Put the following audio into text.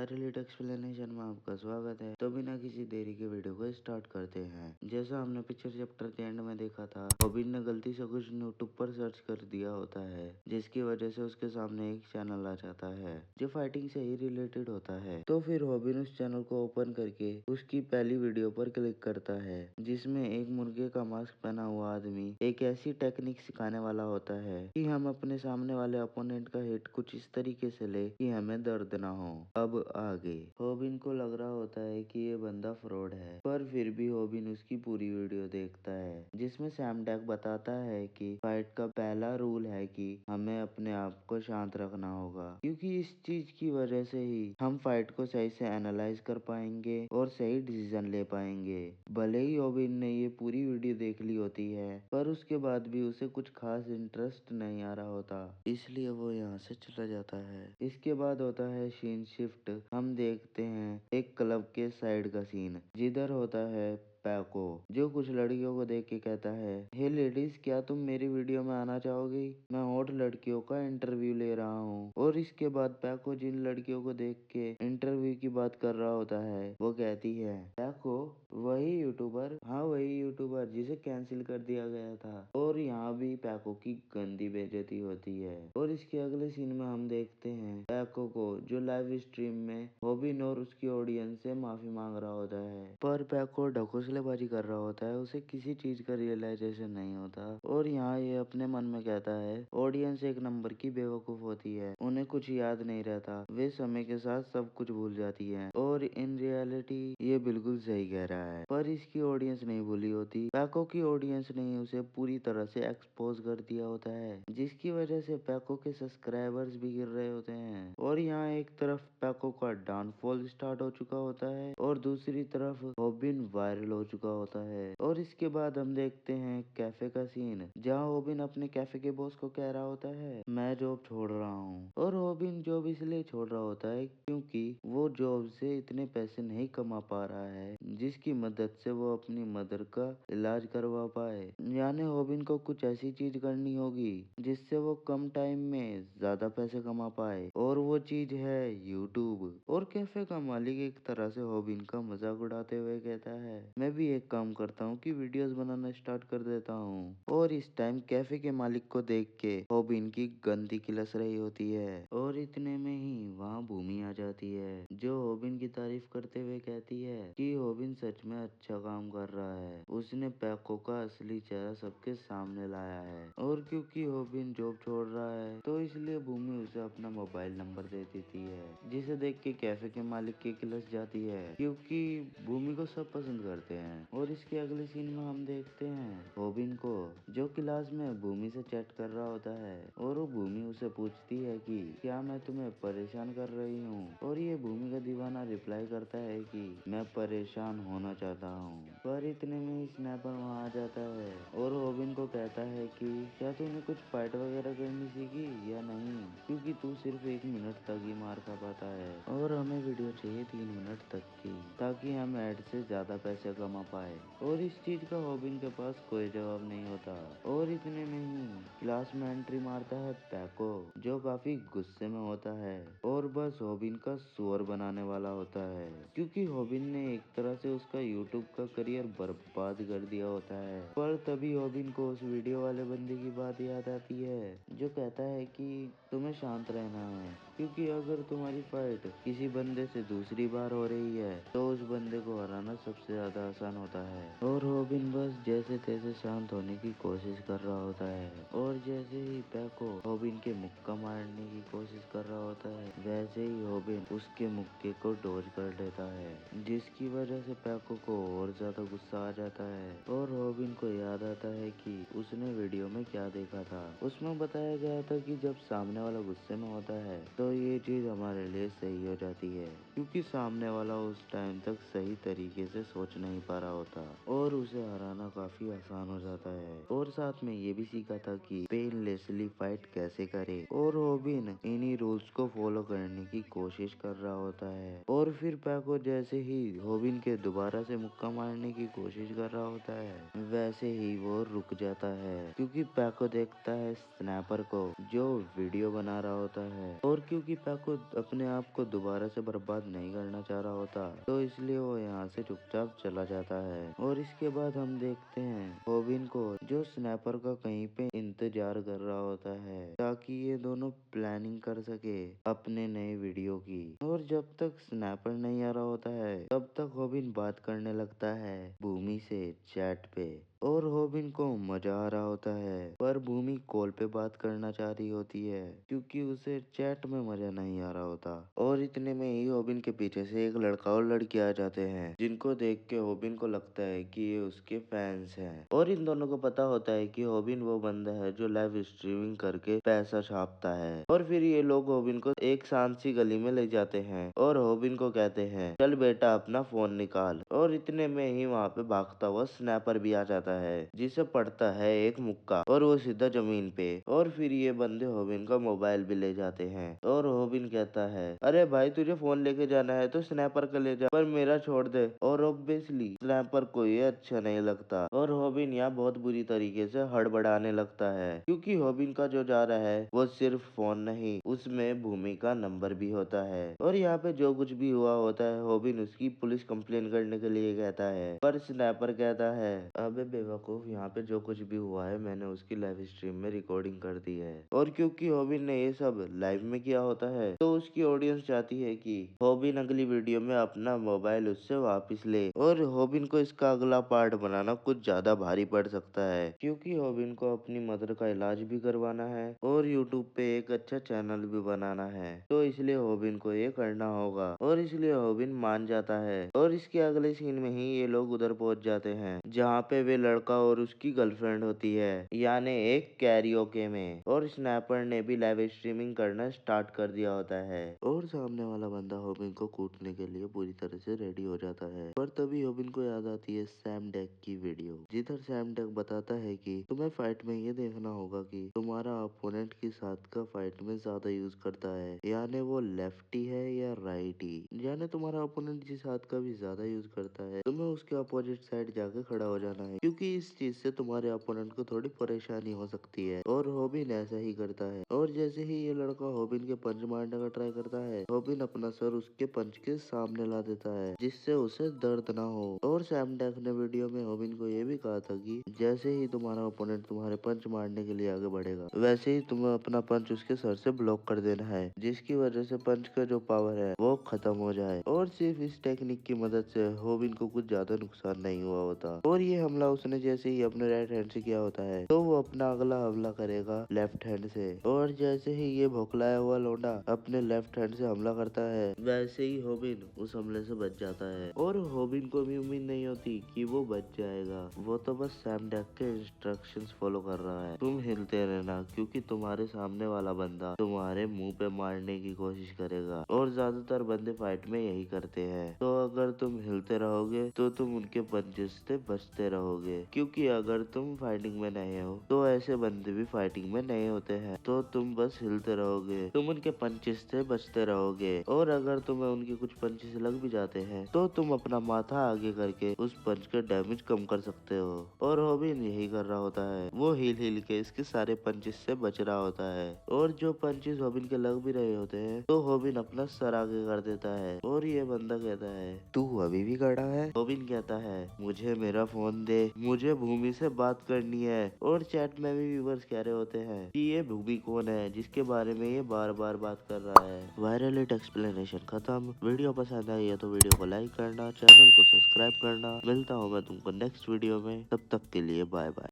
Viral hit explanation में आपका स्वागत है। तो बिना किसी देरी के वीडियो को स्टार्ट करते हैं। जैसा हमने पिक्चर चैप्टर के एंड में देखा था, रॉबिन ने गलती से कुछ यूट्यूब पर सर्च कर दिया होता है, जिसकी वजह से उसके सामने एक चैनल आ जाता है जो फाइटिंग से ही रिलेटेड होता है। तो फिर रॉबिन उस चैनल को ओपन करके उसकी पहली वीडियो पर क्लिक करता है, जिसमें एक मुर्गे का मास्क पहना हुआ आदमी एक ऐसी टेक्निक सिखाने वाला होता है कि हम अपने सामने वाले अपोनेंट का हिट कुछ इस तरीके से ले कि हमें दर्द ना हो। अब आगे रॉबिन को लग रहा होता है कि ये बंदा फ्रॉड है, पर फिर भी रॉबिन उसकी पूरी वीडियो देखता है, जिसमें सैम डैक बताता है कि फाइट का पहला रूल है कि हमें अपने आप को शांत रखना होगा, क्योंकि इस चीज की वजह से ही हम फाइट को सही से एनालाइज कर पाएंगे और सही डिसीजन ले पाएंगे। भले ही रॉबिन ने ये पूरी वीडियो देख ली होती है, पर उसके बाद भी उसे कुछ खास इंटरेस्ट नहीं आ रहा होता, इसलिए वो यहाँ से चला जाता है। इसके बाद होता है सीन शिफ्ट। हम देखते हैं एक क्लब के साइड का सीन, जिधर होता है पैको, जो कुछ लड़कियों को देख के कहता है, हे लेडीज, क्या तुम मेरी वीडियो में आना चाहोगी? मैं हॉट लड़कियों का इंटरव्यू ले रहा हूँ। और इसके बाद पैको जिन लड़कियों को देख के इंटरव्यू की बात कर रहा होता है, वो कहती है, पैको वही यूट्यूबर, हाँ वही यूट्यूबर जिसे कैंसिल कर दिया गया था। और यहाँ भी पैको की गंदी बेइज्जती होती है। और इसके अगले सीन में हम देखते हैं पैको को, जो लाइव स्ट्रीम में रॉबिन और उसकी ऑडियंस से माफी मांग रहा होता है, पर पैको ढकोसलेबाजी कर रहा होता है, उसे किसी चीज का रियलाइजेशन नहीं होता। और यहाँ ये अपने मन में कहता है, ऑडियंस एक नंबर की बेवकूफ होती है, उन्हें कुछ याद नहीं रहता, वे समय के साथ सब कुछ भूल जाती है। और इन रियलिटी ये बिल्कुल सही कह रहा है, पर इसकी ऑडियंस नहीं भूली होती। पैको की ऑडियंस ने उसे पूरी तरह से एक्सपोज कर दिया होता है, जिसकी वजह से पैको के सब्सक्राइबर्स भी गिर रहे होते हैं। और यहाँ एक तरफ पैको का डाउनफॉल स्टार्ट हो चुका होता है और दूसरी तरफ रॉबिन वायरल हो चुका होता है। और इसके बाद हम देखते हैं कैफे का सीन, जहाँ रॉबिन अपने कैफे के बॉस को कह रहा होता है, मैं जॉब छोड़ रहा हूँ। और रॉबिन जॉब इसलिए छोड़ रहा होता है क्योंकि वो जॉब से इतने पैसे नहीं कमा पा रहा है जिसकी मदद से वो अपनी मदर का इलाज करवा पाए। यानी रॉबिन को कुछ ऐसी चीज करनी होगी जिससे वो कम टाइम में ज्यादा पैसे कमा पाए, और वो चीज है यूट्यूब। और कैफे का मालिक एक तरह से रॉबिन का मजाक उड़ाते हुए कहता है, मैं भी एक काम करता हूँ कि वीडियोस बनाना स्टार्ट कर देता हूँ। और इस टाइम कैफे के मालिक को देख के रॉबिन की गंदी किलस रही होती है। और इतने में ही वहाँ भूमि आ जाती है, जो रॉबिन की तारीफ करते हुए कहती है कि रॉबिन सच में अच्छा काम कर रहा है, उसने पैको का असली चेहरा सबके सामने लाया है। और क्योंकि रॉबिन जॉब छोड़ रहा है, तो इसलिए भूमि उसे अपना मोबाइल नंबर दे देती है, जिसे देख के कैफे के मालिक की किलस जाती है, क्योंकि भूमि को सब पसंद करते हैं। और इसके अगले सीन में हम देखते हैं रॉबिन को, जो क्लास में भूमि से चैट कर रहा होता है, और वो भूमि उसे पूछती है कि क्या मैं तुम्हें परेशान कर रही हूँ? और ये भूमि का दीवाना रिप्लाई करता है कि मैं परेशान होना चाहता हूँ। पर इतने में स्नैपर वहाँ आ जाता है और रॉबिन को कहता है कि क्या तूने कुछ फाइट वगैरह करनी सीखी या नहीं, क्योंकि तू सिर्फ 1 मिनट तक ही मार खा पाता है, और हमें वीडियो चाहिए 3 मिनट तक की, ताकि हम ऐड से ज्यादा पैसे कमा पाए। और इस चीज का रॉबिन के पास कोई जवाब नहीं होता। और इतने में ही क्लास में एंट्री मारता है पैको, जो काफी गुस्से में होता है और बस रॉबिन का सुअर बनाने वाला होता है, क्योंकि रॉबिन ने एक तरह से उसका यूट्यूब का करियर बर्बाद कर दिया होता है। पर तभी रॉबिन को उस वीडियो वाले बंदे की बात याद आती है, जो कहता है कि तुम्हें शांत रहना है, क्योंकि अगर तुम्हारी फाइट किसी बंदे से दूसरी बार हो रही है तो उस बंदे को हराना सबसे ज्यादा आसान होता है। और रॉबिन बस जैसे तैसे शांत होने की कोशिश कर रहा होता है, और जैसे ही पैको रॉबिन के मुक्का मारने की कोशिश कर रहा होता है, वैसे ही रॉबिन उसके मुक्के को डॉज कर लेता है, जिसकी वजह से पैको को और ज्यादा गुस्सा आ जाता है। और रॉबिन को याद आता है कि उसने वीडियो में क्या देखा था। उसमें बताया गया था कि जब सामने वाला गुस्से में होता है तो ये चीज हमारे लिए सही हो जाती है, क्योंकि सामने वाला उस टाइम तक सही तरीके से सोच नहीं पा रहा होता, और उसे हराना काफी आसान हो जाता है। और साथ में ये भी सीखा था कि पेनलेसली फाइट कैसे करे, और रॉबिन इन्हीं रूल्स को फॉलो करने की कोशिश कर रहा होता है। और फिर पैको जैसे ही रॉबिन के दोबारा से मुक्का मारने की कोशिश कर रहा होता है, वैसे ही वो रुक जाता है, क्योंकि पैको देखता है स्नैपर को, जो वीडियो बना रहा होता है। और क्योंकि क्योंकि पैको अपने आप को दोबारा से बर्बाद नहीं करना चाह रहा होता, तो इसलिए वो यहाँ से चुपचाप चला जाता है। और इसके बाद हम देखते हैं रॉबिन को, जो स्नैपर का कहीं पे इंतजार कर रहा होता है ताकि ये दोनों प्लानिंग कर सके अपने नए वीडियो की। और जब तक स्नैपर नहीं आ रहा होता है तब तक रॉबिन बात करने लगता है भूमि से चैट पे। और रॉबिन को मजा आ रहा होता है, पर भूमि कॉल पे बात करना चाह रही होती है क्योंकि उसे चैट में मजा नहीं आ रहा होता। और इतने में ही रॉबिन के पीछे से एक लड़का और लड़की आ जाते हैं, जिनको देख के रॉबिन को लगता है कि ये उसके फैंस हैं। और इन दोनों को पता होता है कि रॉबिन वो बंदा है जो लाइव स्ट्रीमिंग करके पैसा छापता है। और फिर ये लोग रॉबिन को एक शांत सी गली में ले जाते हैं और रॉबिन को कहते हैं चल बेटा अपना फोन निकाल। और इतने में ही वहाँ पे भागता हुआ स्नैपर भी आ जाता है, जिसे पड़ता है एक मुक्का और वो सीधा जमीन पे। और फिर ये बंदे रॉबिन का मोबाइल भी ले जाते हैं। और रॉबिन कहता है अरे भाई तुझे फोन लेके जाना है तो स्नैपर का ले जा, पर मेरा छोड़ दे। और ऑब्वियसली स्नैपर को ये अच्छा नहीं लगता और रॉबिन यहाँ बहुत बुरी तरीके से हड़बड़ाने लगता है, क्योंकि रॉबिन का जो जा रहा है वो सिर्फ फोन नहीं, उसमें भूमि का नंबर भी होता है। और यहाँ पे जो कुछ भी हुआ होता है रॉबिन उसकी पुलिस कंप्लेन करने के लिए कहता है, पर स्नैपर कहता है अबे बेवकूफ, यहाँ पे जो कुछ भी हुआ है मैंने उसकी लाइव स्ट्रीम में रिकॉर्डिंग कर दी है। और क्योंकि रॉबिन ने ये सब लाइव में किया होता है तो उसकी ऑडियंस चाहती है कि रॉबिन अगली वीडियो में अपना मोबाइल उससे वापस ले। और रॉबिन को इसका अगला पार्ट बनाना कुछ ज्यादा भारी पड़ सकता है, क्योंकि रॉबिन को अपनी मदर का इलाज भी करवाना है और यूट्यूब पे एक अच्छा चैनल भी बनाना है, तो इसलिए रॉबिन को ये करना होगा। और इसलिए रॉबिन मान जाता है। और इसके अगले सीन में ही ये लोग उधर पहुंच जाते हैं जहाँ पे वे लड़का और उसकी गर्लफ्रेंड होती है, यानी एक कैरियोके में। और स्नैपर ने भी लाइव स्ट्रीमिंग करना स्टार्ट कर दिया होता है और सामने वाला बंदा रॉबिन को कूटने के लिए पूरी तरह से रेडी हो जाता है। पर तभी रॉबिन को याद आती है सैम डेक की वीडियो, जिधर सैम डेक बताता है कि तुम्हें फाइट में ये देखना होगा कि तुम्हारा अपोनेंट किस हाथ का फाइट में ज्यादा यूज करता है, यानी वो लेफ्टी है या राइटी। यानी तुम्हारा अपोनेंट जिस हाथ का भी ज्यादा यूज करता है तुम्हें उसके अपोजिट साइड जाके खड़ा हो जाना है, क्योंकि इस चीज से तुम्हारे अपोनेंट को थोड़ी परेशानी हो सकती है। और रॉबिन ऐसा ही करता है। और जैसे ही ये लड़का रॉबिन के पंच मारने का ट्राई करता है, रॉबिन अपना सर उसके पंच के सामने ला देता है, जिससे उसे दर्द ना हो। और सैम डेक ने वीडियो में रॉबिन को ये भी कहा था कि जैसे ही तुम्हारा ओपोनेंट तुम्हारे पंच मारने के लिए आगे बढ़ेगा, वैसे ही तुम्हें अपना पंच उसके सर से ब्लॉक कर देना है, जिसकी वजह से पंच का जो पावर है वो खत्म हो जाए। और सिर्फ इस टेक्निक की मदद से रॉबिन को कुछ ज्यादा नुकसान नहीं हुआ होता। और ये हमला उसने जैसे ही अपने राइट हैंड से किया होता है तो वो अपना अगला हमला करेगा लेफ्ट हैंड से। और जैसे ही ये भोखलाया हुआ लौंडा अपने लेफ्ट हैंड से हमला करता है, वैसे ही रॉबिन उस हमले से बच जाता है। और रॉबिन को भी उम्मीद नहीं होती कि वो बच जाएगा, वो तो बस सैम डेक के इंस्ट्रक्शंस फॉलो कर रहा है। तुम हिलते रहना क्योंकि तुम्हारे सामने वाला बंदा तुम्हारे मुंह पे मारने की कोशिश करेगा, और ज्यादातर बंदे फाइट में यही करते हैं। तो अगर तुम हिलते रहोगे तो तुम उनके पंचेस से बचते रहोगे, क्योंकि अगर तुम फाइटिंग में नहीं हो तो ऐसे बंदे भी फाइटिंग में नहीं होते हैं। तो तुम बस हिलते रहोगे, तुम उनके पंचेस से बचते रहोगे। और अगर तुम्हें उनके कुछ पंचेस लग भी जाते हैं तो तुम अपना माथा आगे करके उस पंच का डैमेज कम कर सकते हो। और रॉबिन यही कर रहा होता है, वो हिल हिल के इसके सारे पंचेस से बच रहा होता है। और जो पंचेस रॉबिन के लग भी रहे होते हैं तो रॉबिन अपना सर आगे कर देता है। और ये बंदा कहता है तू अभी भी खड़ा है। रॉबिन कहता है मुझे मेरा फोन दे, मुझे भूमि से बात करनी है। और चैट में भी व्यूअर्स कह रहे होते हैं कि ये भूमि कौन है जिसके बारे में ये बार बार बात कर रहा है। वायरल इट एक्सप्लेनेशन खत्म। वीडियो पसंद आई है तो वीडियो को लाइक करना, चैनल को सब्सक्राइब करना। मिलता हूँ मैं तुमको नेक्स्ट वीडियो में, तब तक के लिए बाय बाय।